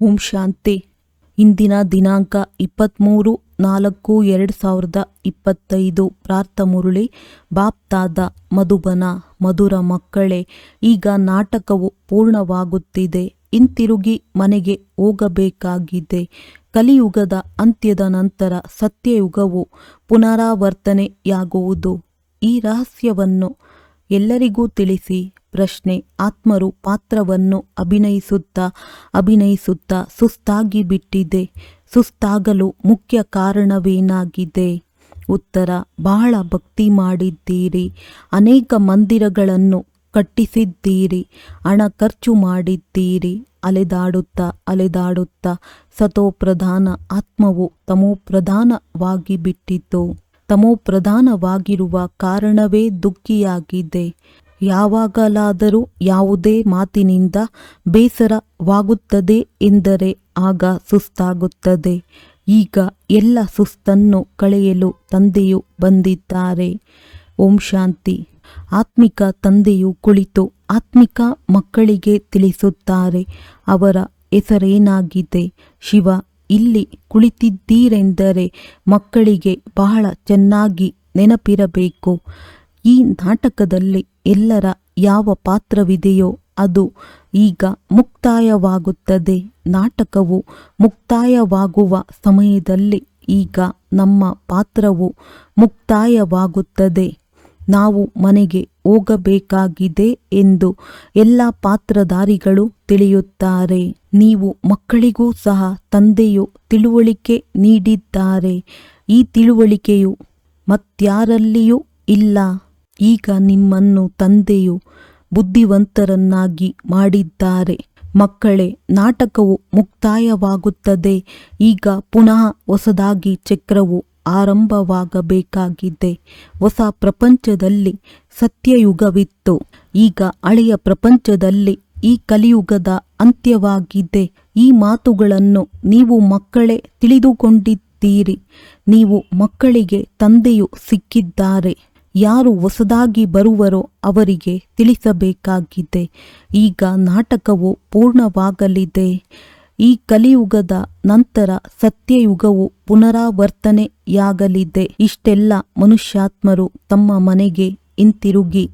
ಓಂ ಶಾಂತಿ. ಇಂದಿನ ದಿನಾಂಕ 23/4/2025. ಪ್ರಾರ್ಥ ಮುರಳಿ. ಬಾಪ್ತಾದ ಮಧುಬನ. ಮಧುರ ಮಕ್ಕಳೇ, ಈಗ ನಾಟಕವು ಪೂರ್ಣವಾಗುತ್ತಿದೆ. ಹಿಂತಿರುಗಿ ಮನೆಗೆ ಹೋಗಬೇಕಾಗಿದೆ. ಕಲಿಯುಗದ ಅಂತ್ಯದ ನಂತರ ಸತ್ಯಯುಗವು ಪುನರಾವರ್ತನೆಯಾಗುವುದು. ಈ ರಹಸ್ಯವನ್ನು ಎಲ್ಲರಿಗೂ ತಿಳಿಸಿ. ಪ್ರಶ್ನೆ: ಆತ್ಮರು ಪಾತ್ರವನ್ನು ಅಭಿನಯಿಸುತ್ತಾ ಸುಸ್ತಾಗಿ ಬಿಟ್ಟಿದೆ. ಸುಸ್ತಾಗಲು ಮುಖ್ಯ ಕಾರಣವೇನಾಗಿದೆ? ಉತ್ತರ: ಬಹಳ ಭಕ್ತಿ ಮಾಡಿದ್ದೀರಿ, ಅನೇಕ ಮಂದಿರಗಳನ್ನು ಕಟ್ಟಿಸಿದ್ದೀರಿ, ಹಣ ಖರ್ಚು ಮಾಡಿದ್ದೀರಿ. ಅಲೆದಾಡುತ್ತಾ ಸತೋಪ್ರಧಾನ ಆತ್ಮವು ತಮೋಪ್ರಧಾನವಾಗಿ ಬಿಟ್ಟಿತು. ತಮೋಪ್ರಧಾನವಾಗಿರುವ ಕಾರಣವೇ ದುಃಖಿಯಾಗಿದೆ. ಯಾವಾಗಲಾದರೂ ಯಾವುದೇ ಮಾತಿನಿಂದ ಬೇಸರವಾಗುತ್ತದೆ ಎಂದರೆ ಆಗ ಸುಸ್ತಾಗುತ್ತದೆ. ಈಗ ಎಲ್ಲ ಸುಸ್ತನ್ನು ಕಳೆಯಲು ತಂದೆಯು ಬಂದಿದ್ದಾರೆ. ಓಂ ಶಾಂತಿ. ಆತ್ಮಿಕ ತಂದೆಯು ಕುಳಿತು ಆತ್ಮಿಕ ಮಕ್ಕಳಿಗೆ ತಿಳಿಸುತ್ತಾರೆ. ಅವರ ಹೆಸರೇನಾಗಿದೆ? ಶಿವ. ಇಲ್ಲಿ ಕುಳಿತಿದ್ದೀರೆಂದರೆ ಮಕ್ಕಳಿಗೆ ಬಹಳ ಚೆನ್ನಾಗಿ ನೆನಪಿರಬೇಕು. ಈ ನಾಟಕದಲ್ಲಿ ಎಲ್ಲರ ಯಾವ ಪಾತ್ರವಿದೆಯೋ ಅದು ಈಗ ಮುಕ್ತಾಯವಾಗುತ್ತದೆ. ನಾಟಕವು ಮುಕ್ತಾಯವಾಗುವ ಸಮಯದಲ್ಲಿ ಈಗ ನಮ್ಮ ಪಾತ್ರವು ಮುಕ್ತಾಯವಾಗುತ್ತದೆ. ನಾವು ಮನೆಗೆ ಹೋಗಬೇಕಾಗಿದೆ ಎಂದು ಎಲ್ಲ ಪಾತ್ರಧಾರಿಗಳು ತಿಳಿಯುತ್ತಾರೆ. ನೀವು ಮಕ್ಕಳಿಗೂ ಸಹ ತಂದೆಯು ತಿಳುವಳಿಕೆ ನೀಡಿದ್ದಾರೆ. ಈ ತಿಳುವಳಿಕೆಯು ಮತ್ಯಾರಲ್ಲಿಯೂ ಇಲ್ಲ. ಈಗ ನಿಮ್ಮನ್ನು ತಂದೆಯು ಬುದ್ಧಿವಂತರನ್ನಾಗಿ ಮಾಡಿದ್ದಾರೆ. ಮಕ್ಕಳೇ, ನಾಟಕವು ಮುಕ್ತಾಯವಾಗುತ್ತದೆ. ಈಗ ಪುನಃ ಹೊಸದಾಗಿ ಚಕ್ರವು ಆರಂಭವಾಗಬೇಕಾಗಿದೆ. ಹೊಸ ಪ್ರಪಂಚದಲ್ಲಿ ಸತ್ಯಯುಗವಿತ್ತು. ಈಗ ಹಳೆಯ ಪ್ರಪಂಚದಲ್ಲಿ ಈ ಕಲಿಯುಗದ ಅಂತ್ಯವಾಗಿದೆ. ಈ ಮಾತುಗಳನ್ನು ನೀವು ಮಕ್ಕಳೇ ತಿಳಿದುಕೊಂಡಿದ್ದೀರಿ. ನೀವು ಮಕ್ಕಳಿಗೆ ತಂದೆಯು ಸಿಕ್ಕಿದ್ದಾರೆ. ಯಾರು ಹೊಸದಾಗಿ ಬರುವರೋ ಅವರಿಗೆ ತಿಳಿಸಬೇಕಾಗಿದೆ. ಈಗ ನಾಟಕವು ಪೂರ್ಣವಾಗಲಿದೆ. ಈ ಕಲಿಯುಗದ ನಂತರ ಸತ್ಯಯುಗವು ಪುನರಾವರ್ತನೆಯಾಗಲಿದೆ. ಇಷ್ಟೆಲ್ಲ ಮನುಷ್ಯಾತ್ಮರು ತಮ್ಮ ಮನೆಗೆ ಹಿಂತಿರುಗಿ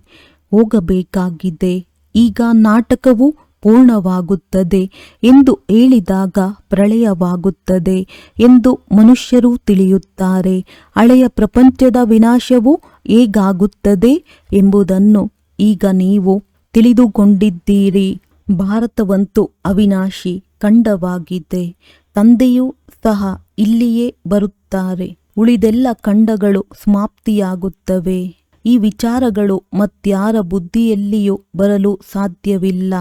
ಹೋಗಬೇಕಾಗಿದೆ. ಈಗ ನಾಟಕವು ಪೂರ್ಣವಾಗುತ್ತದೆ ಎಂದು ಹೇಳಿದಾಗ ಪ್ರಳಯವಾಗುತ್ತದೆ ಎಂದು ಮನುಷ್ಯರು ತಿಳಿಯುತ್ತಾರೆ. ಹಳೆಯ ಪ್ರಪಂಚದ ವಿನಾಶವು ಹೇಗಾಗುತ್ತದೆ ಎಂಬುದನ್ನು ಈಗ ನೀವು ತಿಳಿದುಕೊಂಡಿದ್ದೀರಿ. ಭಾರತವಂತೂ ಅವಿನಾಶಿ ಖಂಡವಾಗಿದೆ. ತಂದೆಯೂ ಸಹ ಇಲ್ಲಿಯೇ ಬರುತ್ತಾರೆ. ಉಳಿದೆಲ್ಲ ಖಂಡಗಳು ಸಮಾಪ್ತಿಯಾಗುತ್ತವೆ. ಈ ವಿಚಾರಗಳು ಮತ್ಯಾರ ಬುದ್ಧಿಯಲ್ಲಿಯೂ ಬರಲು ಸಾಧ್ಯವಿಲ್ಲ.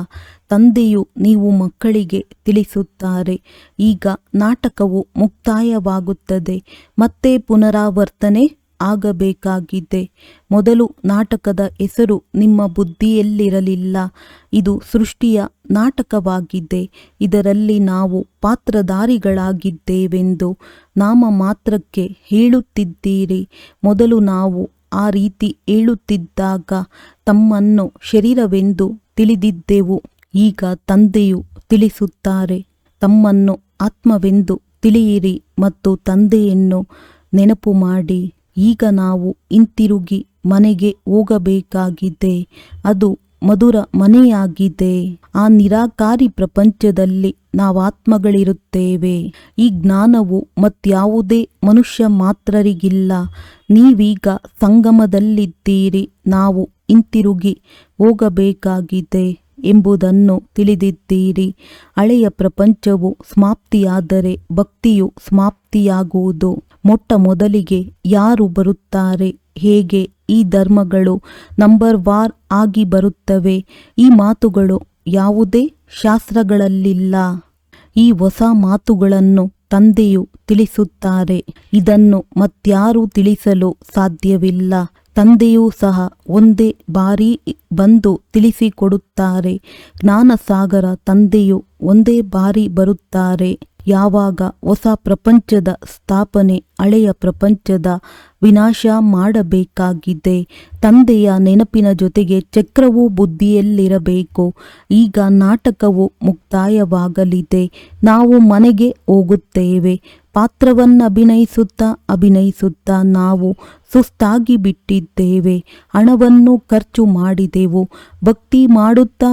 ತಂದೆಯು ನೀವು ಮಕ್ಕಳಿಗೆ ತಿಳಿಸುತ್ತಾರೆ. ಈಗ ನಾಟಕವು ಮುಕ್ತಾಯವಾಗುತ್ತದೆ. ಮತ್ತೆ ಪುನರಾವರ್ತನೆ ಆಗಬೇಕಾಗಿದೆ. ಮೊದಲು ನಾಟಕದ ಹೆಸರು ನಿಮ್ಮ ಬುದ್ಧಿಯಲ್ಲಿರಲಿಲ್ಲ. ಇದು ಸೃಷ್ಟಿಯ ನಾಟಕವಾಗಿದೆ. ಇದರಲ್ಲಿ ನಾವು ಪಾತ್ರಧಾರಿಗಳಾಗಿದ್ದೇವೆಂದು ನಾಮ ಮಾತ್ರಕ್ಕೆ ಹೇಳುತ್ತಿದ್ದೀರಿ. ಮೊದಲು ನಾವು ಆ ರೀತಿ ಹೇಳುತ್ತಿದ್ದಾಗ ತಮ್ಮನ್ನು ಶರೀರವೆಂದು ತಿಳಿದಿದ್ದೆವು. ಈಗ ತಂದೆಯು ತಿಳಿಸುತ್ತಾರೆ, ತಮ್ಮನ್ನು ಆತ್ಮವೆಂದು ತಿಳಿಯಿರಿ ಮತ್ತು ತಂದೆಯನ್ನು ನೆನಪು ಮಾಡಿ. ಈಗ ನಾವು ಹಿಂತಿರುಗಿ ಮನೆಗೆ ಹೋಗಬೇಕಾಗಿದೆ. ಅದು ಮಧುರ ಮನೆಯಾಗಿದೆ. ಆ ನಿರಾಕಾರಿ ಪ್ರಪಂಚದಲ್ಲಿ ನಾವಾತ್ಮಗಳಿರುತ್ತೇವೆ. ಈ ಜ್ಞಾನವು ಮತ್ಯಾವುದೇ ಮನುಷ್ಯ ಮಾತ್ರರಿಗಿಲ್ಲ. ನೀವೀಗ ಸಂಗಮದಲ್ಲಿದ್ದೀರಿ. ನಾವು ಹಿಂತಿರುಗಿ ಹೋಗಬೇಕಾಗಿದೆ ಎಂಬುದನ್ನು ತಿಳಿದಿದ್ದೀರಿ. ಹಳೆಯ ಪ್ರಪಂಚವು ಸಮಾಪ್ತಿಯಾದರೆ ಭಕ್ತಿಯು ಸಮಾಪ್ತಿಯಾಗುವುದು. ಮೊಟ್ಟ ಮೊದಲಿಗೆ ಯಾರು ಬರುತ್ತಾರೆ? ಹೇಗೆ ಈ ಧರ್ಮಗಳು ನಂಬರ್ ವಾರ್ ಆಗಿ ಬರುತ್ತವೆ? ಈ ಮಾತುಗಳು ಯಾವುದೇ ಶಾಸ್ತ್ರಗಳಲ್ಲಿಲ್ಲ. ಈ ಹೊಸ ಮಾತುಗಳನ್ನು ತಂದೆಯು ತಿಳಿಸುತ್ತಾರೆ. ಇದನ್ನು ಮತ್ಯಾರೂ ತಿಳಿಸಲು ಸಾಧ್ಯವಿಲ್ಲ. ತಂದೆಯೂ ಸಹ ಒಂದೇ ಬಾರಿ ಬಂದು ತಿಳಿಸಿಕೊಡುತ್ತಾರೆ. ಜ್ಞಾನಸಾಗರ ತಂದೆಯು ಒಂದೇ ಬಾರಿ ಬರುತ್ತಾರೆ. ಯಾವಾಗ ಹೊಸ ಪ್ರಪಂಚದ ಸ್ಥಾಪನೆ ಹಳೆಯ ಪ್ರಪಂಚದ ವಿನಾಶ ಮಾಡಬೇಕಾಗಿದೆ. ತಂದೆಯ ನೆನಪಿನ ಜೊತೆಗೆ ಚಕ್ರವು ಬುದ್ಧಿಯಲ್ಲಿರಬೇಕು. ಈಗ ನಾಟಕವು ಮುಕ್ತಾಯವಾಗಲಿದೆ. ನಾವು ಮನೆಗೆ ಹೋಗುತ್ತೇವೆ. ಪಾತ್ರವನ್ನು ಅಭಿನಯಿಸುತ್ತಾ ನಾವು ಸುಸ್ತಾಗಿ ಬಿಟ್ಟಿದ್ದೇವೆ. ಹಣವನ್ನು ಖರ್ಚು ಮಾಡಿದೆವು. ಭಕ್ತಿ ಮಾಡುತ್ತಾ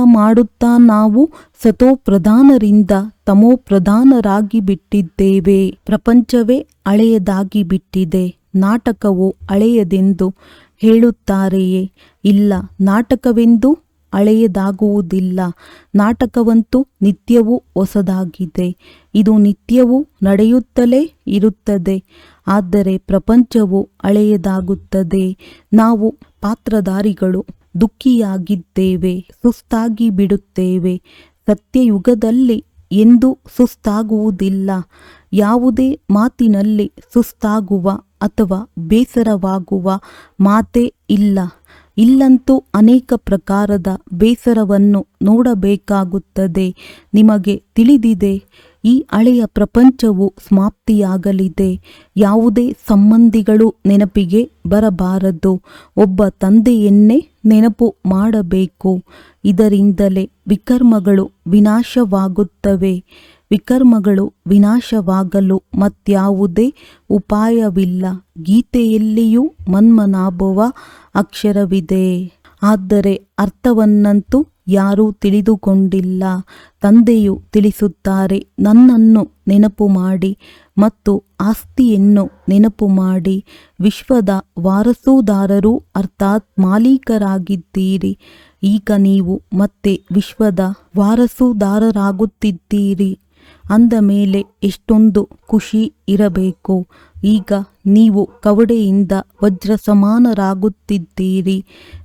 ನಾವು ಸತೋಪ್ರಧಾನರಿಂದ ತಮೋಪ್ರಧಾನರಾಗಿ ಬಿಟ್ಟಿದ್ದೇವೆ. ಪ್ರಪಂಚವೇ ಹಳೆಯದಾಗಿ ಬಿಟ್ಟಿದೆ. ನಾಟಕವು ಹಳೆಯದೆಂದು ಹೇಳುತ್ತಾರೆಯೇ? ಇಲ್ಲ, ನಾಟಕವೆಂದು ಹಳೆಯದಾಗುವುದಿಲ್ಲ. ನಾಟಕವಂತೂ ನಿತ್ಯವೂ ಹೊಸದಾಗಿದೆ. ಇದು ನಿತ್ಯವೂ ನಡೆಯುತ್ತಲೇ ಇರುತ್ತದೆ. ಆದರೆ ಪ್ರಪಂಚವು ಹಳೆಯದಾಗುತ್ತದೆ. ನಾವು ಪಾತ್ರಧಾರಿಗಳು ದುಃಖಿಯಾಗಿದ್ದೇವೆ, ಸುಸ್ತಾಗಿ ಬಿಡುತ್ತೇವೆ. ಸತ್ಯಯುಗದಲ್ಲಿ ಎಂದೂ ಸುಸ್ತಾಗುವುದಿಲ್ಲ. ಯಾವುದೇ ಮಾತಿನಲ್ಲಿ ಸುಸ್ತಾಗುವ ಅಥವಾ ಬೇಸರವಾಗುವ ಮಾತೇ ಇಲ್ಲ. ಇಲ್ಲಂತೂ ಅನೇಕ ಪ್ರಕಾರದ ಬೇಸರವನ್ನು ನೋಡಬೇಕಾಗುತ್ತದೆ. ನಿಮಗೆ ತಿಳಿದಿದೆ, ಈ ಹಳೆಯ ಪ್ರಪಂಚವು ಸಮಾಪ್ತಿಯಾಗಲಿದೆ. ಯಾವುದೇ ಸಂಬಂಧಿಗಳು ನೆನಪಿಗೆ ಬರಬಾರದು. ಒಬ್ಬ ತಂದೆಯನ್ನೇ ನೆನಪು ಮಾಡಬೇಕು. ಇದರಿಂದಲೇ ವಿಕರ್ಮಗಳು ವಿನಾಶವಾಗುತ್ತವೆ. ವಿಕರ್ಮಗಳು ವಿನಾಶವಾಗಲು ಮತ್ಯಾವುದೇ ಉಪಾಯವಿಲ್ಲ. ಗೀತೆಯಲ್ಲಿಯೂ ಮನ್ಮನಾಭವ ಅಕ್ಷರವಿದೆ. ಆದರೆ ಅರ್ಥವನ್ನಂತೂ ಯಾರೂ ತಿಳಿದುಕೊಂಡಿಲ್ಲ. ತಂದೆಯು ತಿಳಿಸುತ್ತಾರೆ, ನನ್ನನ್ನು ನೆನಪು ಮಾಡಿ ಮತ್ತು ಆಸ್ತಿಯನ್ನು ನೆನಪು ಮಾಡಿ. ವಿಶ್ವದ ವಾರಸುದಾರರು ಅರ್ಥಾತ್ ಮಾಲೀಕರಾಗಿದ್ದೀರಿ. ಈಗ ನೀವು ಮತ್ತೆ ವಿಶ್ವದ ವಾರಸುದಾರರಾಗುತ್ತಿದ್ದೀರಿ. ಅಂದ ಮೇಲೆ ಎಷ್ಟೊಂದು ಖುಷಿ ಇರಬೇಕು. ಈಗ ನೀವು ಕವಡೆಯಿಂದ ವಜ್ರ ಸಮಾನರಾಗುತ್ತಿದ್ದೀರಿ.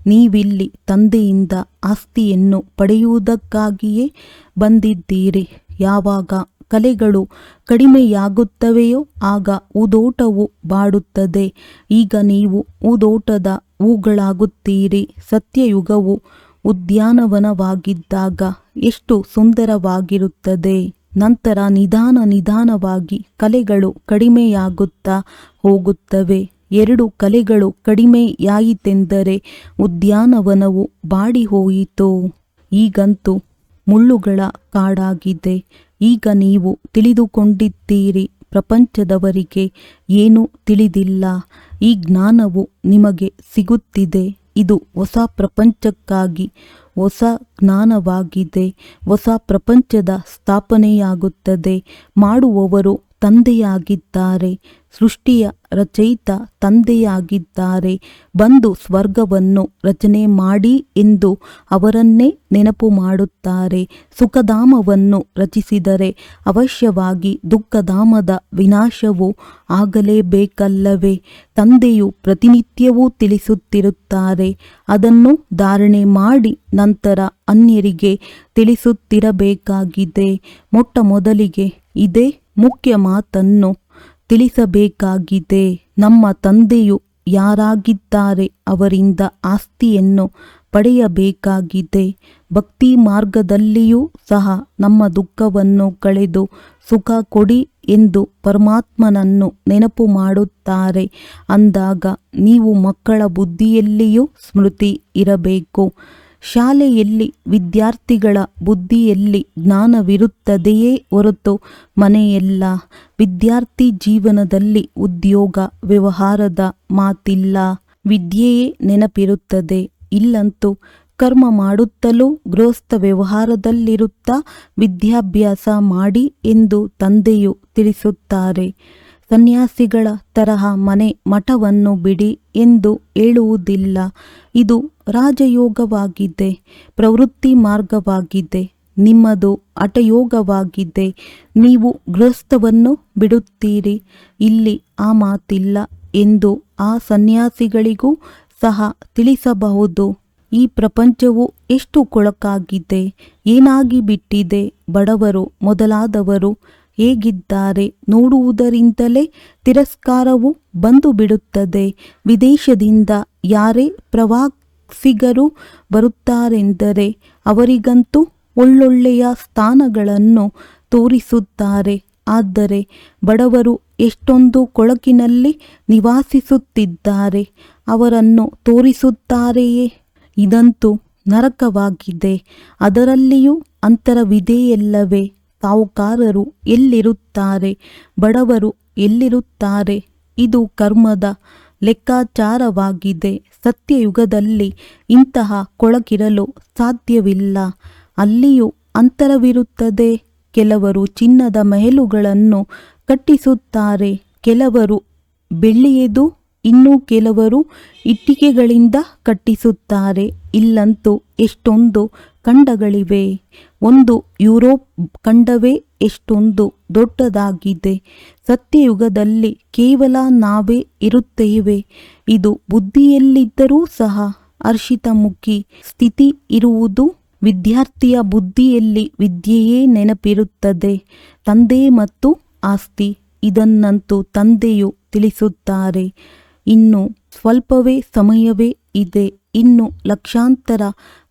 ನೀವಿಲ್ಲಿ ತಂದೆಯಿಂದ ಆಸ್ತಿಯನ್ನು ಪಡೆಯುವುದಕ್ಕಾಗಿಯೇ ಬಂದಿದ್ದೀರಿ. ಯಾವಾಗ ಕಲೆಗಳು ಕಡಿಮೆಯಾಗುತ್ತವೆಯೋ ಆಗ ಹೂದೋಟವು ಬಾಡುತ್ತದೆ. ಈಗ ನೀವು ಹೂದೋಟದ ಹೂಗಳಾಗುತ್ತೀರಿ. ಸತ್ಯಯುಗವು ಉದ್ಯಾನವನವಾಗಿದ್ದಾಗ ಎಷ್ಟು ಸುಂದರವಾಗಿರುತ್ತದೆ. ನಂತರ ನಿಧಾನವಾಗಿ ಕಲೆಗಳು ಕಡಿಮೆಯಾಗುತ್ತಾ ಹೋಗುತ್ತವೆ. 2 ಕಲೆಗಳು ಕಡಿಮೆಯಾಯಿತೆಂದರೆ ಉದ್ಯಾನವನವು ಬಾಡಿ ಹೋಯಿತು. ಈಗಂತೂ ಮುಳ್ಳುಗಳ ಕಾಡಾಗಿದೆ. ಈಗ ನೀವು ತಿಳಿದುಕೊಂಡಿದ್ದೀರಿ. ಪ್ರಪಂಚದವರಿಗೆ ಏನೂ ತಿಳಿದಿಲ್ಲ. ಈ ಜ್ಞಾನವು ನಿಮಗೆ ಸಿಗುತ್ತಿದೆ. ಇದು ಹೊಸ ಪ್ರಪಂಚಕ್ಕಾಗಿ ಹೊಸ ಜ್ಞಾನವಾಗಿದೆ. ಹೊಸ ಪ್ರಪಂಚದ ಸ್ಥಾಪನೆಯಾಗುತ್ತದೆ. ಮಾಡುವವರು ತಂದೆಯಾಗಿದ್ದಾರೆ. ಸೃಷ್ಟಿಯ ರಚಯಿತ ತಂದೆಯಾಗಿದ್ದಾರೆ. ಬಂದು ಸ್ವರ್ಗವನ್ನು ರಚನೆ ಮಾಡಿ ಎಂದು ಅವರನ್ನೇ ನೆನಪು ಮಾಡುತ್ತಾರೆ. ಸುಖಧಾಮವನ್ನು ರಚಿಸಿದರೆ ಅವಶ್ಯವಾಗಿ ದುಃಖಧಾಮದ ವಿನಾಶವು ಆಗಲೇಬೇಕಲ್ಲವೇ? ತಂದೆಯು ಪ್ರತಿನಿತ್ಯವೂ ತಿಳಿಸುತ್ತಿರುತ್ತಾರೆ. ಅದನ್ನು ಧಾರಣೆ ಮಾಡಿ ನಂತರ ಅನ್ಯರಿಗೆ ತಿಳಿಸುತ್ತಿರಬೇಕಾಗಿದೆ. ಮೊಟ್ಟ ಮೊದಲಿಗೆ ಇದೇ ಮುಖ್ಯ ಮಾತನ್ನು ತಿಳಿಸಬೇಕಾಗಿದೆ. ನಮ್ಮ ತಂದೆಯು ಯಾರಾಗಿದ್ದಾರೆ ಅವರಿಂದ ಆಸ್ತಿಯನ್ನು ಪಡೆಯಬೇಕಾಗಿದೆ. ಭಕ್ತಿ ಮಾರ್ಗದಲ್ಲಿಯೂ ಸಹ ನಮ್ಮ ದುಃಖವನ್ನು ಕಳೆದು ಸುಖ ಕೊಡಿ ಎಂದು ಪರಮಾತ್ಮನನ್ನು ನೆನಪು ಮಾಡುತ್ತಾರೆ. ಅಂದಾಗ ನೀವು ಮಕ್ಕಳ ಬುದ್ಧಿಯಲ್ಲಿಯೂ ಸ್ಮೃತಿ ಇರಬೇಕು. ಶಾಲೆಯಲ್ಲಿ ವಿದ್ಯಾರ್ಥಿಗಳ ಬುದ್ಧಿಯಲ್ಲಿ ಜ್ಞಾನವಿರುತ್ತದೆಯೇ ಹೊರತು ಮನೆಯಲ್ಲ. ವಿದ್ಯಾರ್ಥಿ ಜೀವನದಲ್ಲಿ ಉದ್ಯೋಗ ವ್ಯವಹಾರದ ಮಾತಿಲ್ಲ. ವಿದ್ಯೆಯೇ ನೆನಪಿರುತ್ತದೆ. ಇಲ್ಲಂತೂ ಕರ್ಮ ಮಾಡುತ್ತಲೂ ಗೃಹಸ್ಥ ವ್ಯವಹಾರದಲ್ಲಿರುತ್ತಾ ವಿದ್ಯಾಭ್ಯಾಸ ಮಾಡಿ ಎಂದು ತಂದೆಯು ತಿಳಿಸುತ್ತಾರೆ. ಸನ್ಯಾಸಿಗಳ ತರಹ ಮನೆ ಮಠವನ್ನು ಬಿಡಿ ಎಂದು ಹೇಳುವುದಿಲ್ಲ. ಇದು ರಾಜಯೋಗವಾಗಿದೆ, ಪ್ರವೃತ್ತಿ ಮಾರ್ಗವಾಗಿದೆ. ನಿಮ್ಮದು ಹಠಯೋಗವಾಗಿದೆ. ನೀವು ಗೃಹಸ್ಥವನ್ನು ಬಿಡುತ್ತೀರಿ. ಇಲ್ಲಿ ಆ ಮಾತಿಲ್ಲ ಎಂದು ಆ ಸನ್ಯಾಸಿಗಳಿಗೂ ಸಹ ತಿಳಿಸಬಹುದು. ಈ ಪ್ರಪಂಚವು ಎಷ್ಟು ಕೊಳಕಾಗಿದೆ, ಏನಾಗಿ ಬಿಟ್ಟಿದೆ. ಬಡವರು ಮೊದಲಾದವರು ಹೇಗಿದ್ದಾರೆ ನೋಡುವುದರಿಂದಲೇ ತಿರಸ್ಕಾರವು ಬಂದು ಬಿಡುತ್ತದೆ. ವಿದೇಶದಿಂದ ಯಾರೇ ಪ್ರವಾಸಿಗರು ಬರುತ್ತಾರೆಂದರೆ ಅವರಿಗಂತೂ ಒಳ್ಳೊಳ್ಳೆಯ ಸ್ಥಾನಗಳನ್ನು ತೋರಿಸುತ್ತಾರೆ. ಆದರೆ ಬಡವರು ಎಷ್ಟೊಂದು ಕೊಳಕಿನಲ್ಲಿ ನಿವಾಸಿಸುತ್ತಿದ್ದಾರೆ, ಅವರನ್ನು ತೋರಿಸುತ್ತಾರೆಯೇ? ಇದಂತೂ ನರಕವಾಗಿದೆ. ಅದರಲ್ಲಿಯೂ ಅಂತರವಿದೆಯಲ್ಲವೇ? ಸಾಹುಕಾರರು ಎಲ್ಲಿರುತ್ತಾರೆ? ಬಡವರು ಎಲ್ಲಿರುತ್ತಾರೆ? ಇದು ಕರ್ಮದ ಲೆಕ್ಕಾಚಾರವಾಗಿದೆ. ಸತ್ಯಯುಗದಲ್ಲಿ ಇಂತಹ ಕೊಳಕಿರಲು ಸಾಧ್ಯವಿಲ್ಲ. ಅಲ್ಲಿಯೂ ಅಂತರವಿರುತ್ತದೆ. ಕೆಲವರು ಚಿನ್ನದ ಮಹಲುಗಳನ್ನು ಕಟ್ಟಿಸುತ್ತಾರೆ, ಕೆಲವರು ಬೆಳ್ಳಿಯದು, ಇನ್ನು ಕೆಲವರು ಇಟ್ಟಿಗೆಗಳಿಂದ ಕಟ್ಟಿಸುತ್ತಾರೆ. ಇಲ್ಲಂತೂ ಎಷ್ಟೊಂದು ಖಂಡಗಳಿವೆ. ಒಂದು ಯುರೋಪ್ ಖಂಡವೇ ಎಷ್ಟೊಂದು ದೊಡ್ಡದಾಗಿದೆ. ಸತ್ಯಯುಗದಲ್ಲಿ ಕೇವಲ ನಾವೇ ಇರುತ್ತೇವೆ. ಇದು ಬುದ್ಧಿಯಲ್ಲಿದ್ದರೂ ಸಹ ಹರ್ಷಿತಮುಖಿ ಸ್ಥಿತಿ ಇರುವುದು. ವಿದ್ಯಾರ್ಥಿಯ ಬುದ್ಧಿಯಲ್ಲಿ ವಿದ್ಯೆಯೇ ನೆನಪಿರುತ್ತದೆ. ತಂದೆ ಮತ್ತು ಆಸ್ತಿ, ಇದನ್ನಂತೂ ತಂದೆಯು ತಿಳಿಸುತ್ತಾರೆ. ಇನ್ನು ಸ್ವಲ್ಪವೇ ಸಮಯವೇ ಇದೆ, ಇನ್ನು ಲಕ್ಷಾಂತರ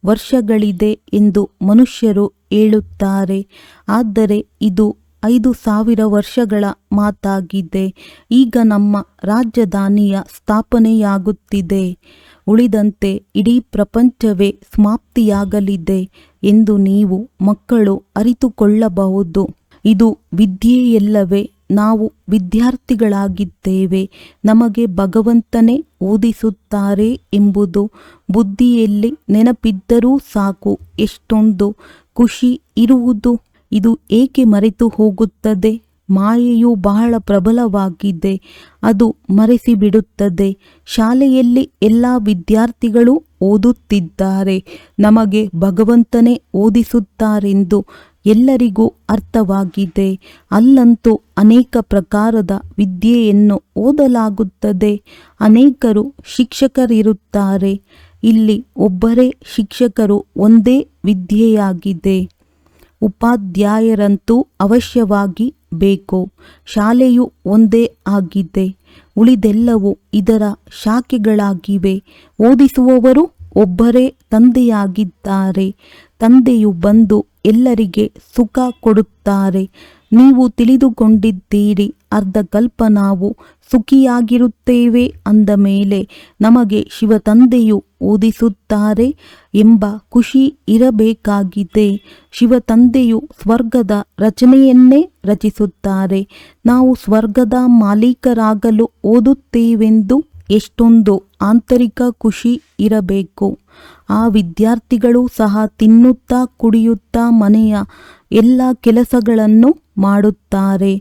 ವರ್ಷಗಳಿದೆ ಎಂದು ಮನುಷ್ಯರು ಹೇಳುತ್ತಾರೆ. ಆದರೆ ಇದು 5,000 ವರ್ಷಗಳ ಮಾತಾಗಿದೆ. ಈಗ ನಮ್ಮ ರಾಜಧಾನಿಯ ಸ್ಥಾಪನೆಯಾಗುತ್ತಿದೆ. ಉಳಿದಂತೆ ಇಡೀ ಪ್ರಪಂಚವೇ ಸಮಾಪ್ತಿಯಾಗಲಿದೆ ಎಂದು ನೀವು ಮಕ್ಕಳು ಅರಿತುಕೊಳ್ಳಬಹುದು. ಇದು ವಿದ್ಯೆಯಲ್ಲವೇ? ನಾವು ವಿದ್ಯಾರ್ಥಿಗಳಾಗಿದ್ದೇವೆ, ನಮಗೆ ಭಗವಂತನೇ ಓದಿಸುತ್ತಾರೆ ಎಂಬುದು ಬುದ್ಧಿಯಲ್ಲಿ ನೆನಪಿದ್ದರೂ ಸಾಕು. ಎಷ್ಟೊಂದು ಖುಷಿ ಇರುವುದು. ಇದು ಏಕೆ ಮರೆತು ಹೋಗುತ್ತದೆ? ಮಾಯೆಯು ಬಹಳ ಪ್ರಬಲವಾಗಿದೆ, ಅದು ಮರೆಸಿಬಿಡುತ್ತದೆ. ಶಾಲೆಯಲ್ಲಿ ಎಲ್ಲ ವಿದ್ಯಾರ್ಥಿಗಳು ಓದುತ್ತಿದ್ದಾರೆ, ನಮಗೆ ಭಗವಂತನೇ ಓದಿಸುತ್ತಾರೆಂದು ಎಲ್ಲರಿಗೂ ಅರ್ಥವಾಗಿದೆ. ಅಲ್ಲಂತೂ ಅನೇಕ ಪ್ರಕಾರದ ವಿದ್ಯೆಯನ್ನು ಓದಲಾಗುತ್ತದೆ. ಅನೇಕರು ಶಿಕ್ಷಕರಿರುತ್ತಾರೆ. ಇಲ್ಲಿ ಒಬ್ಬರೇ ಶಿಕ್ಷಕರು, ಒಂದೇ ವಿದ್ಯೆಯಾಗಿದೆ. ಉಪಾಧ್ಯಾಯರಂತೂ ಅವಶ್ಯವಾಗಿ ಬೇಕು. ಶಾಲೆಯು ಒಂದೇ ಆಗಿದೆ, ಉಳಿದೆಲ್ಲವೂ ಇದರ ಶಾಖೆಗಳಾಗಿವೆ. ಓದಿಸುವವರು ಒಬ್ಬರೇ ತಂದೆಯಾಗಿದ್ದಾರೆ. ತಂದೆಯು ಬಂದು ಎಲ್ಲರಿಗೆ ಸುಖ ಕೊಡುತ್ತಾರೆ. ನೀವು ತಿಳಿದುಕೊಂಡಿದ್ದೀರಿ, ಅರ್ಧಕಲ್ಪ ನಾವು ಸುಖಿಯಾಗಿರುತ್ತೇವೆ ಅಂದ ಮೇಲೆ ನಮಗೆ ಶಿವತಂದೆಯು ಓದಿಸುತ್ತಾರೆ ಎಂಬ ಖುಷಿ ಇರಬೇಕಾಗಿದೆ. ಶಿವತಂದೆಯು ಸ್ವರ್ಗದ ರಚನೆಯನ್ನೇ ರಚಿಸುತ್ತಾರೆ. ನಾವು ಸ್ವರ್ಗದ ಮಾಲೀಕರಾಗಲು ಓದುತ್ತೇವೆಂದು ಎಷ್ಟೊಂದು ಆಂತರಿಕ ಖುಷಿ ಇರಬೇಕು. ಆ ವಿದ್ಯಾರ್ಥಿಗಳು ಸಹ ತಿನ್ನುತ್ತಾ ಕುಡಿಯುತ್ತಾ ಮನೆಯ ಎಲ್ಲ ಕೆಲಸಗಳನ್ನು ಮಾಡುತ್ತಾರೆ.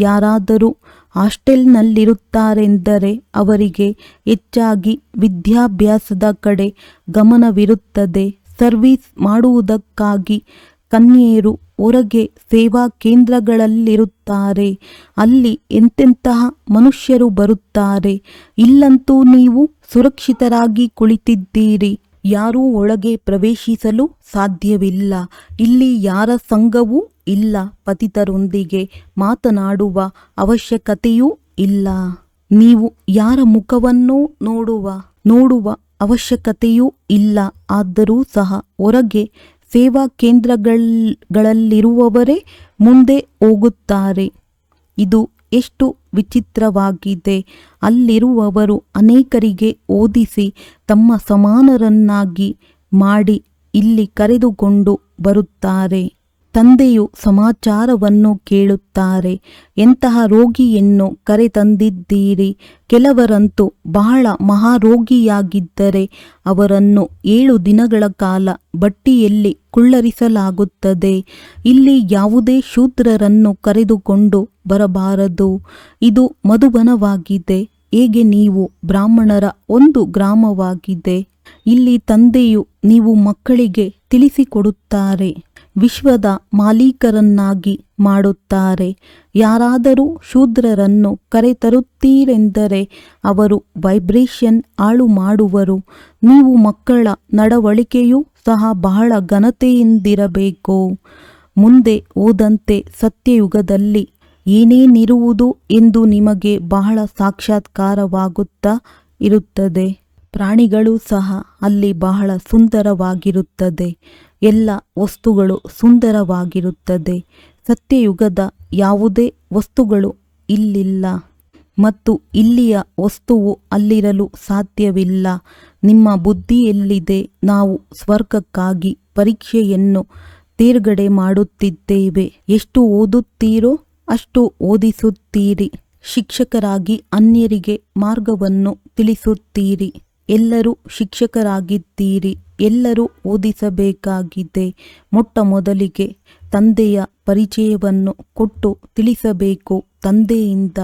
ಯಾರಾದರೂ ಹಾಸ್ಟೆಲ್ನಲ್ಲಿರುತ್ತಾರೆಂದರೆ ಅವರಿಗೆ ಹೆಚ್ಚಾಗಿ ವಿದ್ಯಾಭ್ಯಾಸದ ಕಡೆ ಗಮನವಿರುತ್ತದೆ. ಸರ್ವೀಸ್ ಮಾಡುವುದಕ್ಕಾಗಿ ಕನ್ಯೆಯರು ಹೊರಗೆ ಸೇವಾ ಕೇಂದ್ರಗಳಲ್ಲಿರುತ್ತಾರೆ. ಅಲ್ಲಿ ಎಂತೆಂತಹ ಮನುಷ್ಯರು ಬರುತ್ತಾರೆ. ಇಲ್ಲಂತೂ ನೀವು ಸುರಕ್ಷಿತರಾಗಿ ಕುಳಿತಿದ್ದೀರಿ. ಯಾರೂ ಒಳಗೆ ಪ್ರವೇಶಿಸಲು ಸಾಧ್ಯವಿಲ್ಲ. ಇಲ್ಲಿ ಯಾರ ಸಂಘವೂ ಇಲ್ಲ. ಪತಿತರೊಂದಿಗೆ ಮಾತನಾಡುವ ಅವಶ್ಯಕತೆಯೂ ಇಲ್ಲ. ನೀವು ಯಾರ ಮುಖವನ್ನೂ ನೋಡುವ ಅವಶ್ಯಕತೆಯೂ ಇಲ್ಲ. ಆದರೂ ಸಹ ಹೊರಗೆ ಸೇವಾ ಕೇಂದ್ರಗಳಲ್ಲಿರುವವರೇ ಮುಂದೆ ಹೋಗುತ್ತಾರೆ. ಇದು ಎಷ್ಟು ವಿಚಿತ್ರವಾಗಿದೆ. ಅಲ್ಲಿರುವವರು ಅನೇಕರಿಗೆ ಓದಿಸಿ ತಮ್ಮ ಸಮಾನರನ್ನಾಗಿ ಮಾಡಿ ಇಲ್ಲಿ ಕರೆದುಕೊಂಡು ಬರುತ್ತಾರೆ. ತಂದೆಯು ಸಮಾಚಾರವನ್ನು ಕೇಳುತ್ತಾರೆ. ಎಂತಹ ರೋಗಿಯನ್ನು ಕರೆತಂದಿದ್ದೀರಿ? ಕೆಲವರಂತೂ ಬಹಳ ಮಹಾರೋಗಿಯಾಗಿದ್ದರೆ ಅವರನ್ನು 7 ದಿನಗಳ ಕಾಲ ಬಟ್ಟಿಯಲ್ಲಿ ಕುಳ್ಳರಿಸಲಾಗುತ್ತದೆ. ಇಲ್ಲಿ ಯಾವುದೇ ಶೂದ್ರರನ್ನು ಕರೆದುಕೊಂಡು ಬರಬಾರದು. ಇದು ಮಧುಬನವಾಗಿದೆ. ಹೇಗೆ ನೀವು ಬ್ರಾಹ್ಮಣರ ಒಂದು ಗ್ರಾಮವಾಗಿದೆ. ಇಲ್ಲಿ ತಂದೆಯು ನೀವು ಮಕ್ಕಳಿಗೆ ತಿಳಿಸಿಕೊಡುತ್ತಾರೆ. ವಿಶ್ವದ ಮಾಲೀಕರನ್ನಾಗಿ ಮಾಡುತ್ತಾರೆ. ಯಾರಾದರೂ ಶೂದ್ರರನ್ನು ಕರೆತರುತ್ತೀರೆಂದರೆ ಅವರು ವೈಬ್ರೇಷನ್ ಹಾಳು ಮಾಡುವರು. ನೀವು ಮಕ್ಕಳ ನಡವಳಿಕೆಯೂ ಸಹ ಬಹಳ ಘನತೆಯಿಂದಿರಬೇಕು. ಮುಂದೆ ಹೋದಂತೆ ಸತ್ಯಯುಗದಲ್ಲಿ ಏನೇನಿರುವುದು ಎಂದು ನಿಮಗೆ ಬಹಳ ಸಾಕ್ಷಾತ್ಕಾರವಾಗುತ್ತಾ ಇರುತ್ತದೆ. ಪ್ರಾಣಿಗಳು ಸಹ ಅಲ್ಲಿ ಬಹಳ ಸುಂದರವಾಗಿರುತ್ತದೆ. ಎಲ್ಲ ವಸ್ತುಗಳು ಸುಂದರವಾಗಿರುತ್ತದೆ. ಸತ್ಯಯುಗದ ಯಾವುದೇ ವಸ್ತುಗಳು ಇಲ್ಲಿಲ್ಲ ಮತ್ತು ಇಲ್ಲಿಯ ವಸ್ತುವು ಅಲ್ಲಿರಲು ಸಾಧ್ಯವಿಲ್ಲ. ನಿಮ್ಮ ಬುದ್ಧಿಯಲ್ಲಿದೆ. ನಾವು ಸ್ವರ್ಗಕ್ಕಾಗಿ ಪರೀಕ್ಷೆಯನ್ನು ತೇರ್ಗಡೆ ಮಾಡುತ್ತಿದ್ದೇವೆ. ಎಷ್ಟು ಓದುತ್ತೀರೋ ಅಷ್ಟು ಓದಿಸುತ್ತೀರಿ. ಶಿಕ್ಷಕರಾಗಿ ಅನ್ಯರಿಗೆ ಮಾರ್ಗವನ್ನು ತಿಳಿಸುತ್ತೀರಿ. ಎಲ್ಲರೂ ಶಿಕ್ಷಕರಾಗಿದ್ದೀರಿ. ಎಲ್ಲರೂ ಓದಿಸಬೇಕಾಗಿದೆ. ಮೊಟ್ಟ ಮೊದಲಿಗೆ ತಂದೆಯ ಪರಿಚಯವನ್ನು ಕೊಟ್ಟು ತಿಳಿಸಬೇಕು. ತಂದೆಯಿಂದ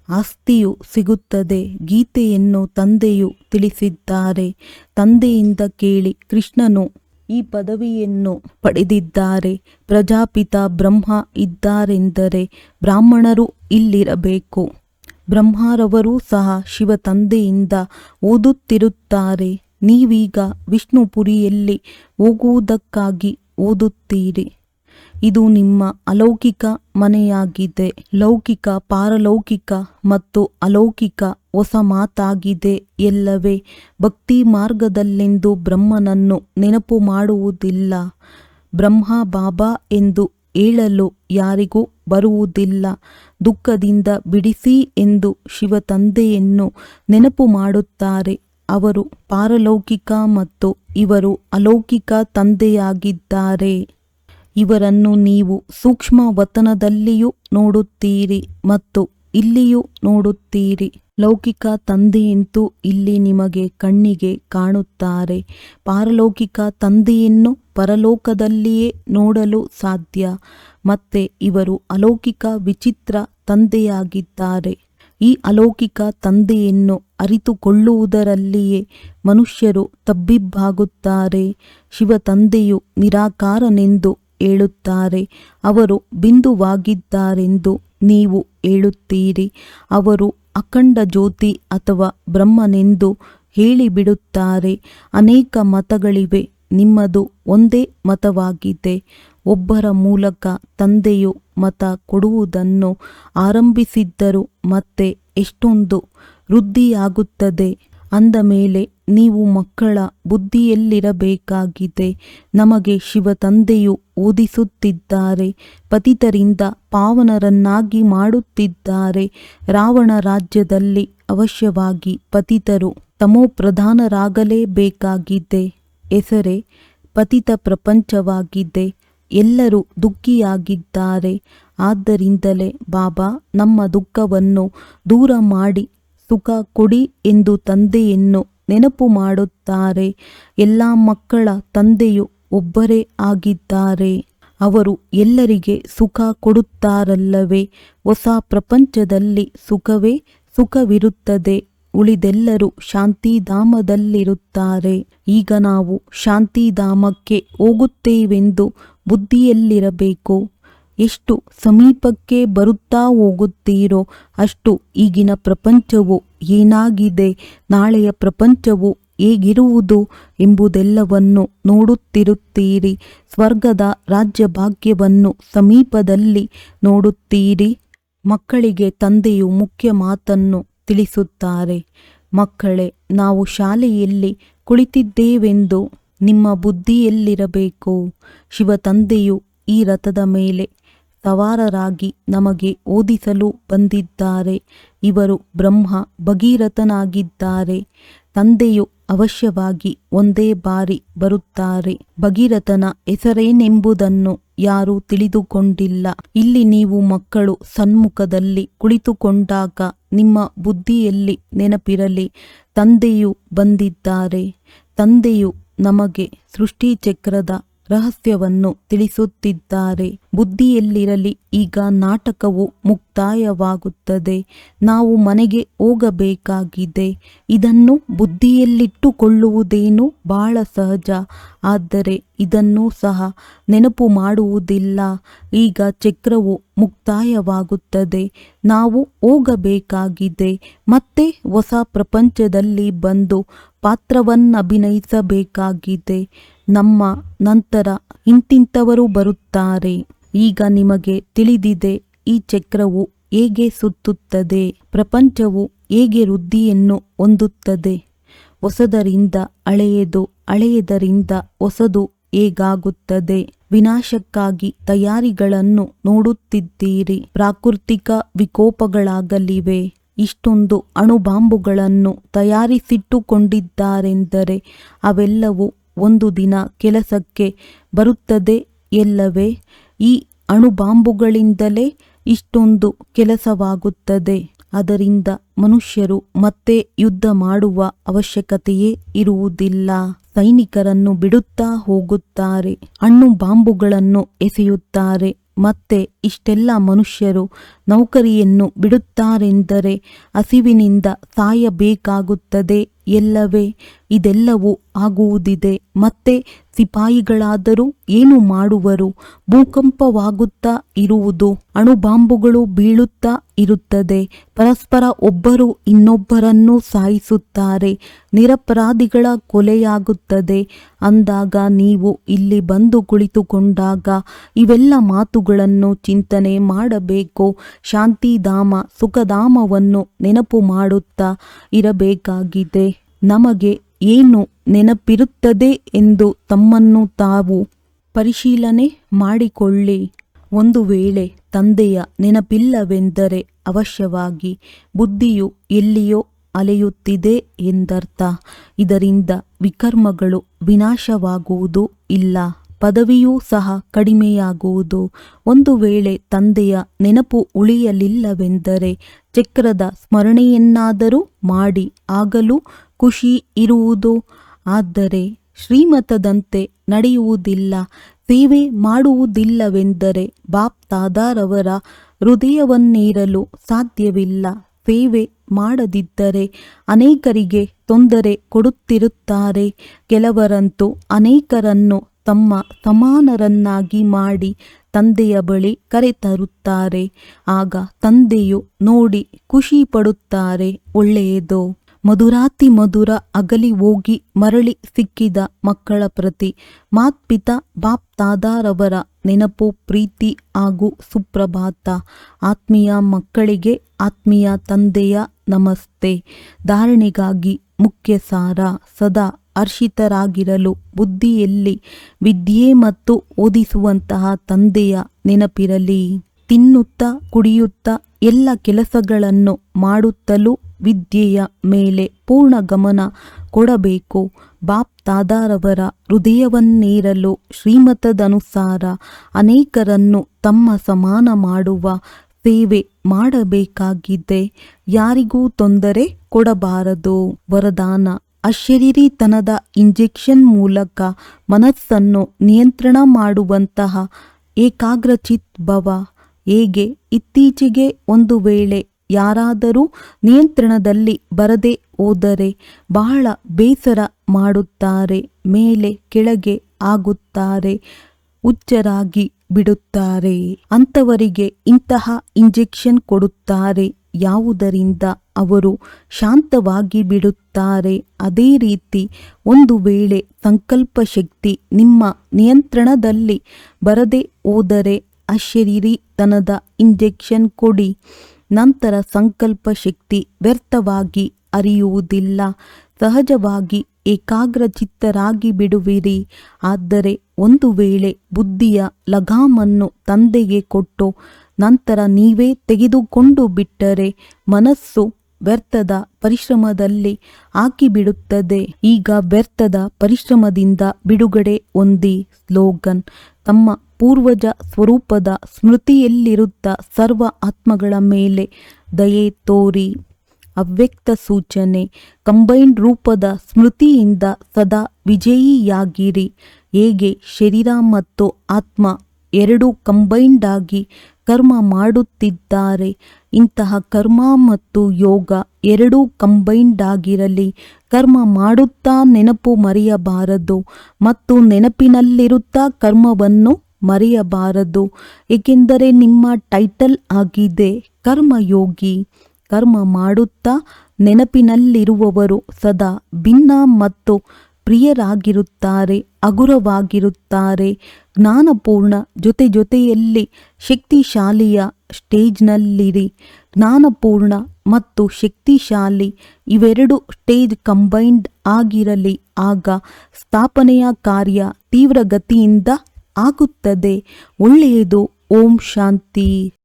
ಆಸ್ತಿಯು ಸಿಗುತ್ತದೆ. ಗೀತೆಯನ್ನು ತಂದೆಯು ತಿಳಿಸಿದ್ದಾರೆ. ತಂದೆಯಿಂದ ಕೇಳಿ ಕೃಷ್ಣನು ಈ ಪದವಿಯನ್ನು ಪಡೆದಿದ್ದಾರೆ. ಪ್ರಜಾಪಿತ ಬ್ರಹ್ಮ ಇದ್ದಾರೆಂದರೆ ಬ್ರಾಹ್ಮಣರು ಇಲ್ಲಿರಬೇಕು. ಬ್ರಹ್ಮರವರೂ ಸಹ ಶಿವ ತಂದೆಯಿಂದ ಓದುತ್ತಿರುತ್ತಾರೆ. ನೀವೀಗ ವಿಷ್ಣುಪುರಿಯಲ್ಲಿ ಹೋಗುವುದಕ್ಕಾಗಿ ಓದುತ್ತೀರಿ. ಇದು ನಿಮ್ಮ ಅಲೌಕಿಕ ಮನೆಯಾಗಿದೆ. ಲೌಕಿಕ, ಪಾರಲೌಕಿಕ ಮತ್ತು ಅಲೌಕಿಕ ಹೊಸ ಮಾತಾಗಿದೆ ಎಲ್ಲವೇ. ಭಕ್ತಿ ಮಾರ್ಗದಲ್ಲೆಂದು ಬ್ರಹ್ಮನನ್ನು ನೆನಪು ಮಾಡುವುದಿಲ್ಲ. ಬ್ರಹ್ಮ ಬಾಬಾ ಎಂದು ಹೇಳಲು ಯಾರಿಗೂ ಬರುವುದಿಲ್ಲ. ದುಃಖದಿಂದ ಬಿಡಿಸಿ ಎಂದು ಶಿವ ತಂದೆಯನ್ನು ನೆನಪು ಮಾಡುತ್ತಾರೆ. ಅವರು ಪಾರಲೌಕಿಕ ಮತ್ತು ಇವರು ಅಲೌಕಿಕ ತಂದೆಯಾಗಿದ್ದಾರೆ. ಇವರನ್ನು ನೀವು ಸೂಕ್ಷ್ಮ ವತನದಲ್ಲಿಯೂ ನೋಡುತ್ತೀರಿ ಮತ್ತು ಇಲ್ಲಿಯೂ ನೋಡುತ್ತೀರಿ. ಲೌಕಿಕ ತಂದೆಯಂತೂ ಇಲ್ಲಿ ನಿಮಗೆ ಕಣ್ಣಿಗೆ ಕಾಣುತ್ತಾರೆ. ಪಾರಲೌಕಿಕ ತಂದೆಯನ್ನು ಪರಲೋಕದಲ್ಲಿಯೇ ನೋಡಲು ಸಾಧ್ಯ. ಮತ್ತೆ ಇವರು ಅಲೌಕಿಕ ವಿಚಿತ್ರ ತಂದೆಯಾಗಿದ್ದಾರೆ. ಈ ಅಲೌಕಿಕ ತಂದೆಯನ್ನು ಅರಿತುಕೊಳ್ಳುವುದರಲ್ಲಿಯೇ ಮನುಷ್ಯರು ತಬ್ಬಿಬ್ಬಾಗುತ್ತಾರೆ. ಶಿವ ತಂದೆಯು ನಿರಾಕಾರನೆಂದು ಹೇಳುತ್ತಾರೆ. ಅವರು ಬಿಂದುವಾಗಿದ್ದಾರೆಂದು ನೀವು ಹೇಳುತ್ತೀರಿ. ಅವರು ಅಖಂಡ ಜ್ಯೋತಿ ಅಥವಾ ಬ್ರಹ್ಮನೆಂದು ಹೇಳಿಬಿಡುತ್ತಾರೆ. ಅನೇಕ ಮತಗಳಿವೆ. ನಿಮ್ಮದು ಒಂದೇ ಮತವಾಗಿದೆ. ಒಬ್ಬರ ಮೂಲಕ ತಂದೆಯು ಮತ ಕೊಡುವುದನ್ನು ಆರಂಭಿಸಿದ್ದರು. ಮತ್ತೆ ಎಷ್ಟೊಂದು ವೃದ್ಧಿಯಾಗುತ್ತದೆ. ಅಂದ ಮೇಲೆ ನೀವು ಮಕ್ಕಳ ಬುದ್ಧಿಯಲ್ಲಿರಬೇಕಾಗಿದೆ. ನಮಗೆ ಶಿವ ತಂದೆಯು ಓದಿಸುತ್ತಿದ್ದಾರೆ. ಪತಿತರಿಂದ ಪಾವನರನ್ನಾಗಿ ಮಾಡುತ್ತಿದ್ದಾರೆ. ರಾವಣ ರಾಜ್ಯದಲ್ಲಿ ಅವಶ್ಯವಾಗಿ ಪತಿತರು ತಮೋಪ್ರಧಾನರಾಗಲೇಬೇಕಾಗಿದೆ. ಹೆಸರೇ ಪತಿತ ಪ್ರಪಂಚವಾಗಿದೆ. ಎಲ್ಲರೂ ದುಃಖಿಯಾಗಿದ್ದಾರೆ. ಆದ್ದರಿಂದಲೇ ಬಾಬಾ ನಮ್ಮ ದುಃಖವನ್ನು ದೂರ ಮಾಡಿ ಸುಖ ಕೊಡಿ ಎಂದು ತಂದೆಯನ್ನು ನೆನಪು ಮಾಡುತ್ತಾರೆ. ಎಲ್ಲ ಮಕ್ಕಳ ತಂದೆಯು ಒಬ್ಬರೇ ಆಗಿದ್ದಾರೆ. ಅವರು ಎಲ್ಲರಿಗೆ ಸುಖ ಕೊಡುತ್ತಾರಲ್ಲವೇ. ಹೊಸ ಪ್ರಪಂಚದಲ್ಲಿ ಸುಖವೇ ಸುಖವಿರುತ್ತದೆ. ಉಳಿದೆಲ್ಲರೂ ಶಾಂತಿಧಾಮದಲ್ಲಿರುತ್ತಾರೆ. ಈಗ ನಾವು ಶಾಂತಿಧಾಮಕ್ಕೆ ಹೋಗುತ್ತೇವೆಂದು ಬುದ್ಧಿಯಲ್ಲಿರಬೇಕು. ಎಷ್ಟು ಸಮೀಪಕ್ಕೆ ಬರುತ್ತಾ ಹೋಗುತ್ತೀರೋ ಅಷ್ಟು ಈಗಿನ ಪ್ರಪಂಚವು ಏನಾಗಿದೆ, ನಾಳೆಯ ಪ್ರಪಂಚವು ಹೇಗಿರುವುದು ಎಂಬುದೆಲ್ಲವನ್ನು ನೋಡುತ್ತಿರುತ್ತೀರಿ. ಸ್ವರ್ಗದ ರಾಜ್ಯಭಾಗ್ಯವನ್ನು ಸಮೀಪದಲ್ಲಿ ನೋಡುತ್ತೀರಿ. ಮಕ್ಕಳಿಗೆ ತಂದೆಯು ಮುಖ್ಯ ಮಾತನ್ನು ತಿಳಿಸುತ್ತಾರೆ. ಮಕ್ಕಳೇ, ನಾವು ಶಾಲೆಯಲ್ಲಿ ಕುಳಿತಿದ್ದೇವೆಂದು ನಿಮ್ಮ ಬುದ್ಧಿಯಲ್ಲಿರಬೇಕು. ಶಿವ ತಂದೆಯು ಈ ರಥದ ಮೇಲೆ ಸವಾರರಾಗಿ ನಮಗೆ ಓದಿಸಲು ಬಂದಿದ್ದಾರೆ. ಇವರು ಬ್ರಹ್ಮ ಭಗೀರಥನಾಗಿದ್ದಾರೆ. ತಂದೆಯು ಅವಶ್ಯವಾಗಿ ಒಂದೇ ಬಾರಿ ಬರುತ್ತಾರೆ. ಭಗೀರಥನ ಹೆಸರೇನೆಂಬುದನ್ನು ಯಾರೂ ತಿಳಿದುಕೊಂಡಿಲ್ಲ. ಇಲ್ಲಿ ನೀವು ಮಕ್ಕಳು ಸನ್ಮುಖದಲ್ಲಿ ಕುಳಿತುಕೊಂಡಾಗ ನಿಮ್ಮ ಬುದ್ಧಿಯಲ್ಲಿ ನೆನಪಿರಲಿ, ತಂದೆಯು ಬಂದಿದ್ದಾರೆ. ತಂದೆಯು ನಮಗೆ ಸೃಷ್ಟಿಚಕ್ರದ ರಹಸ್ಯವನ್ನು ತಿಳಿಸುತ್ತಿದ್ದಾರೆ. ಬುದ್ಧಿಯಲ್ಲಿರಲಿ, ಈಗ ನಾಟಕವು ಮುಕ್ತಾಯವಾಗುತ್ತದೆ. ನಾವು ಮನೆಗೆ ಹೋಗಬೇಕಾಗಿದೆ. ಇದನ್ನು ಬುದ್ಧಿಯಲ್ಲಿಟ್ಟುಕೊಳ್ಳುವುದೇನು ಬಹಳ ಸಹಜ. ಆದರೆ ಇದನ್ನೂ ಸಹ ನೆನಪು ಮಾಡುವುದಿಲ್ಲ. ಈಗ ಚಕ್ರವು ಮುಕ್ತಾಯವಾಗುತ್ತದೆ. ನಾವು ಹೋಗಬೇಕಾಗಿದೆ. ಮತ್ತೆ ಹೊಸ ಪ್ರಪಂಚದಲ್ಲಿ ಬಂದು ಪಾತ್ರವನ್ನಭಿನಯಿಸಬೇಕಾಗಿದೆ. ನಮ್ಮ ನಂತರ ಇಂತಿಂತವರು ಬರುತ್ತಾರೆ. ಈಗ ನಿಮಗೆ ತಿಳಿದಿದೆ ಈ ಚಕ್ರವು ಹೇಗೆ ಸುತ್ತುತ್ತದೆ, ಪ್ರಪಂಚವು ಹೇಗೆ ವೃದ್ಧಿಯನ್ನು ಹೊಂದುತ್ತದೆ. ಹೊಸದರಿಂದ ಹಳೆಯದು, ಹಳೆಯದರಿಂದ ಹೊಸದು ಹೇಗಾಗುತ್ತದೆ. ವಿನಾಶಕ್ಕಾಗಿ ತಯಾರಿಗಳನ್ನು ನೋಡುತ್ತಿದ್ದೀರಿ. ಪ್ರಾಕೃತಿಕ ವಿಕೋಪಗಳಾಗಲಿವೆ. ಇಷ್ಟೊಂದು ಅಣುಬಾಂಬುಗಳನ್ನು ತಯಾರಿಸಿಟ್ಟುಕೊಂಡಿದ್ದಾರೆಂದರೆ ಅವೆಲ್ಲವೂ ಒಂದು ದಿನ ಕೆಲಸಕ್ಕೆ ಬರುತ್ತದೆ ಎಲ್ಲವೇ? ಈ ಅಣುಬಾಂಬುಗಳಿಂದಲೇ ಇಷ್ಟೊಂದು ಕೆಲಸವಾಗುತ್ತದೆ. ಅದರಿಂದ ಮನುಷ್ಯರು ಮತ್ತೆ ಯುದ್ಧ ಮಾಡುವ ಅವಶ್ಯಕತೆಯೇ ಇರುವುದಿಲ್ಲ. ಸೈನಿಕರನ್ನು ಬಿಡುತ್ತಾ ಹೋಗುತ್ತಾರೆ, ಹಣ್ಣು ಬಾಂಬುಗಳನ್ನು ಎಸೆಯುತ್ತಾರೆ. ಮತ್ತೆ ಇಷ್ಟೆಲ್ಲ ಮನುಷ್ಯರು ನೌಕರಿಯನ್ನು ಬಿಡುತ್ತಾರೆಂದರೆ ಹಸಿವಿನಿಂದ ಸಾಯಬೇಕಾಗುತ್ತದೆ ಎಲ್ಲವೇ? ಇದೆಲ್ಲವೂ ಆಗುವುದಿದೆ. ಮತ್ತೆ ಸಿಪಾಯಿಗಳಾದರೂ ಏನು ಮಾಡುವರು? ಭೂಕಂಪವಾಗುತ್ತಾ ಇರುವುದು, ಅಣುಬಾಂಬುಗಳು ಬೀಳುತ್ತಾ ಇರುತ್ತದೆ. ಪರಸ್ಪರ ಒಬ್ಬರು ಇನ್ನೊಬ್ಬರನ್ನು ಸಾಯಿಸುತ್ತಾರೆ, ನಿರಪರಾಧಿಗಳ ಕೊಲೆಯಾಗುತ್ತದೆ. ಅಂದಾಗ ನೀವು ಇಲ್ಲಿ ಬಂದು ಕುಳಿತುಕೊಂಡಾಗ ಇವೆಲ್ಲ ಮಾತುಗಳನ್ನು ಚಿಂತನೆ ಮಾಡಬೇಕು. ಶಾಂತಿಧಾಮ ಸುಖಧಾಮವನ್ನು ನೆನಪು ಮಾಡುತ್ತಾ ಇರಬೇಕಾಗಿದೆ. ನಮಗೆ ಏನು ನೆನಪಿರುತ್ತದೆ ಎಂದು ತಮ್ಮನ್ನು ತಾವು ಪರಿಶೀಲನೆ ಮಾಡಿಕೊಳ್ಳಿ. ಒಂದು ವೇಳೆ ತಂದೆಯ ನೆನಪಿಲ್ಲವೆಂದರೆ ಅವಶ್ಯವಾಗಿ ಬುದ್ಧಿಯು ಎಲ್ಲಿಯೋ ಅಲೆಯುತ್ತಿದೆ ಎಂದರ್ಥ. ಇದರಿಂದ ವಿಕರ್ಮಗಳು ವಿನಾಶವಾಗುವುದು ಇಲ್ಲ, ಪದವಿಯೂ ಸಹ ಕಡಿಮೆಯಾಗುವುದು. ಒಂದು ವೇಳೆ ತಂದೆಯ ನೆನಪು ಉಳಿಯಲಿಲ್ಲವೆಂದರೆ ಚಕ್ರದ ಸ್ಮರಣೆಯನ್ನಾದರೂ ಮಾಡಿ, ಆಗಲೂ ಖುಷಿ ಇರುವುದು. ಆದರೆ ಶ್ರೀಮತದಂತೆ ನಡೆಯುವುದಿಲ್ಲ, ಸೇವೆ ಮಾಡುವುದಿಲ್ಲವೆಂದರೆ ಬಾಪ್ ತಾದಾರವರ ಹೃದಯವನ್ನೇರಲು ಸಾಧ್ಯವಿಲ್ಲ. ಸೇವೆ ಮಾಡದಿದ್ದರೆ ಅನೇಕರಿಗೆ ತೊಂದರೆ ಕೊಡುತ್ತಿರುತ್ತಾರೆ. ಕೆಲವರಂತೂ ಅನೇಕರನ್ನು ತಮ್ಮ ಸಮಾನರನ್ನಾಗಿ ಮಾಡಿ ತಂದೆಯ ಬಳಿ ಕರೆತರುತ್ತಾರೆ. ಆಗ ತಂದೆಯು ನೋಡಿ ಖುಷಿ ಪಡುತ್ತಾರೆ. ಒಳ್ಳೆಯದು. ಮಧುರಾತಿ ಮಧುರ ಅಗಲಿ ಹೋಗಿ ಮರಳಿ ಸಿಕ್ಕಿದ ಮಕ್ಕಳ ಪ್ರತಿ ಮಾತ್ಪಿತಾ ಬಾಪ್ ತಾದಾರವರ ನೆನಪು, ಪ್ರೀತಿ ಹಾಗೂ ಸುಪ್ರಭಾತ. ಆತ್ಮೀಯ ಮಕ್ಕಳಿಗೆ ಆತ್ಮೀಯ ತಂದೆಯ ನಮಸ್ತೆ. ಧಾರಣೆಗಾಗಿ ಮುಖ್ಯ ಸಾರ: ಸದಾ ಹರ್ಷಿತರಾಗಿರಲು ಬುದ್ಧಿಯಲ್ಲಿ ವಿದ್ಯೆ ಮತ್ತು ಓದಿಸುವಂತಹ ತಂದೆಯ ನೆನಪಿರಲಿ. ತಿನ್ನುತ್ತಾ ಕುಡಿಯುತ್ತಾ ಎಲ್ಲ ಕೆಲಸಗಳನ್ನು ಮಾಡುತ್ತಲೂ ವಿದ್ಯೆಯ ಮೇಲೆ ಪೂರ್ಣ ಗಮನ ಕೊಡಬೇಕು. ಬಾಪ್ ತಾದಾರವರ ಹೃದಯವನ್ನೇರಲು ಶ್ರೀಮತದನುಸಾರ ಅನೇಕರನ್ನು ತಮ್ಮ ಸಮಾನ ಮಾಡುವ ಸೇವೆ ಮಾಡಬೇಕಾಗಿದೆ. ಯಾರಿಗೂ ತೊಂದರೆ ಕೊಡಬಾರದು. ವರದಾನ: ಅಶರೀರಿತನದ ಇಂಜೆಕ್ಷನ್ ಮೂಲಕ ಮನಸ್ಸನ್ನು ನಿಯಂತ್ರಣ ಮಾಡುವಂತಹ ಏಕಾಗ್ರಚಿತ್ ಭವ. ಹೇಗೆ ಇತ್ತೀಚೆಗೆ ಒಂದು ವೇಳೆ ಯಾರಾದರೂ ನಿಯಂತ್ರಣದಲ್ಲಿ ಬರದೆ ಹೋದರೆ ಬಹಳ ಬೇಸರ ಮಾಡುತ್ತಾರೆ, ಮೇಲೆ ಕೆಳಗೆ ಆಗುತ್ತಾರೆ, ಹುಚ್ಚರಾಗಿ ಬಿಡುತ್ತಾರೆ. ಅಂಥವರಿಗೆ ಇಂತಹ ಇಂಜೆಕ್ಷನ್ ಕೊಡುತ್ತಾರೆ, ಯಾವುದರಿಂದ ಅವರು ಶಾಂತವಾಗಿ ಬಿಡುತ್ತಾರೆ. ಅದೇ ರೀತಿ ಒಂದು ವೇಳೆ ಸಂಕಲ್ಪ ಶಕ್ತಿ ನಿಮ್ಮ ನಿಯಂತ್ರಣದಲ್ಲಿ ಬರದೆ ಹೋದರೆ ಅಶರೀರಿತನದ ಇಂಜೆಕ್ಷನ್ ಕೊಡಿ. ನಂತರ ಸಂಕಲ್ಪ ಶಕ್ತಿ ವ್ಯರ್ಥವಾಗಿ ಹರಿಯುವುದಿಲ್ಲ. ಸಹಜವಾಗಿ ಏಕಾಗ್ರಚಿತ್ತರಾಗಿ ಬಿಡುವಿರಿ. ಆದರೆ ಒಂದು ವೇಳೆ ಬುದ್ಧಿಯ ಲಗಾಮನ್ನು ತಂದೆಗೆ ಕೊಟ್ಟು ನಂತರ ನೀವೇ ತೆಗೆದುಕೊಂಡು ಬಿಟ್ಟರೆ ಮನಸ್ಸು ವ್ಯರ್ಥದ ಪರಿಶ್ರಮದಲ್ಲಿ ಹಾಕಿಬಿಡುತ್ತದೆ. ಈಗ ವ್ಯರ್ಥದ ಪರಿಶ್ರಮದಿಂದ ಬಿಡುಗಡೆ ಹೊಂದಿ. ಸ್ಲೋಗನ್: ತಮ್ಮ ಪೂರ್ವಜ ಸ್ವರೂಪದ ಸ್ಮೃತಿಯಲ್ಲಿರುತ್ತಾ ಸರ್ವ ಆತ್ಮಗಳ ಮೇಲೆ ದಯೆ ತೋರಿ. ಅವ್ಯಕ್ತ ಸೂಚನೆ: ಕಂಬೈನ್ಡ್ ರೂಪದ ಸ್ಮೃತಿಯಿಂದ ಸದಾ ವಿಜಯಿಯಾಗಿರಿ. ಹೇಗೆ ಶರೀರ ಮತ್ತು ಆತ್ಮ ಎರಡೂ ಕಂಬೈನ್ಡ್ ಆಗಿ ಕರ್ಮ ಮಾಡುತ್ತಿದ್ದಾರೆ, ಇಂತಹ ಕರ್ಮ ಮತ್ತು ಯೋಗ ಎರಡೂ ಕಂಬೈನ್ಡ್ ಆಗಿರಲಿ. ಕರ್ಮ ಮಾಡುತ್ತಾ ನೆನಪು ಮರೆಯಬಾರದು ಮತ್ತು ನೆನಪಿನಲ್ಲಿರುತ್ತಾ ಕರ್ಮವನ್ನು ಮರೆಯಬಾರದು. ಏಕೆಂದರೆ ನಿಮ್ಮ ಟೈಟಲ್ ಆಗಿದೆ ಕರ್ಮಯೋಗಿ. ಕರ್ಮ ಮಾಡುತ್ತಾ ನೆನಪಿನಲ್ಲಿರುವವರು ಸದಾ ಭಿನ್ನ ಮತ್ತು ಪ್ರಿಯರಾಗಿರುತ್ತಾರೆ, ಹಗುರವಾಗಿರುತ್ತಾರೆ. ಜ್ಞಾನಪೂರ್ಣ ಜೊತೆಯಲ್ಲಿ ಶಕ್ತಿಶಾಲಿಯ ಸ್ಟೇಜ್ನಲ್ಲಿರಿ. ಜ್ಞಾನಪೂರ್ಣ ಮತ್ತು ಶಕ್ತಿಶಾಲಿ ಇವೆರಡು ಸ್ಟೇಜ್ ಕಂಬೈನ್ಡ್ ಆಗಿರಲಿ. ಆಗ ಸ್ಥಾಪನೆಯ ಕಾರ್ಯ ತೀವ್ರಗತಿಯಿಂದ ಆಗುತ್ತದೆ. ಒಳ್ಳೆಯದು. ಓಂ ಶಾಂತಿ.